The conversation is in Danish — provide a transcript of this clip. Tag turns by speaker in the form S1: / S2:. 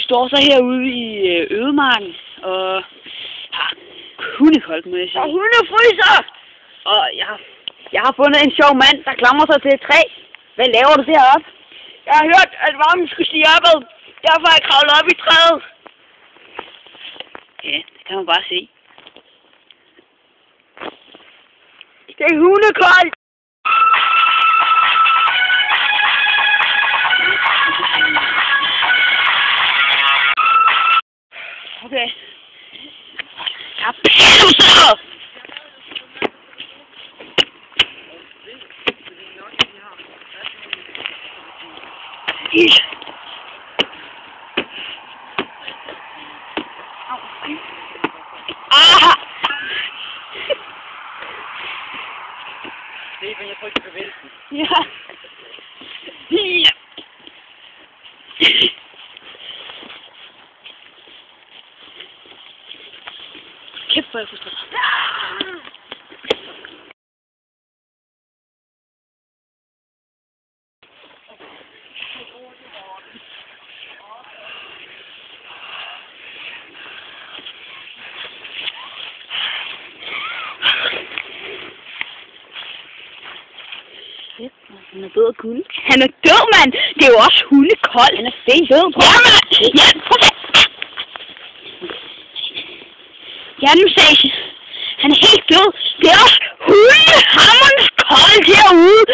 S1: står så herude i ødemarken og har hundekoldt, må jeg sige.
S2: Og hundefryser!
S1: Og jeg har fundet en sjov mand, der klamrer sig til et træ. Hvad laver du deroppe?
S2: Jeg har hørt, at varmen skulle stige opad. Derfor har jeg kravlet op i træet.
S1: Ja, det kan man bare se.
S2: Det er hundekoldt!
S1: Okay. Jeg pisser! Ah!
S3: Steven, jeg trykker på vælten.
S1: Ja. Ja. Kæft, hvor jeg frustreret. Han er død af kulde. Han er død, mand! Det er jo også hundekold. Han er død på. Ja, mand! Ja, prøv at... Ja, nu sagde jeg. Han er helt død. Det er også hundehammerens koldt herude.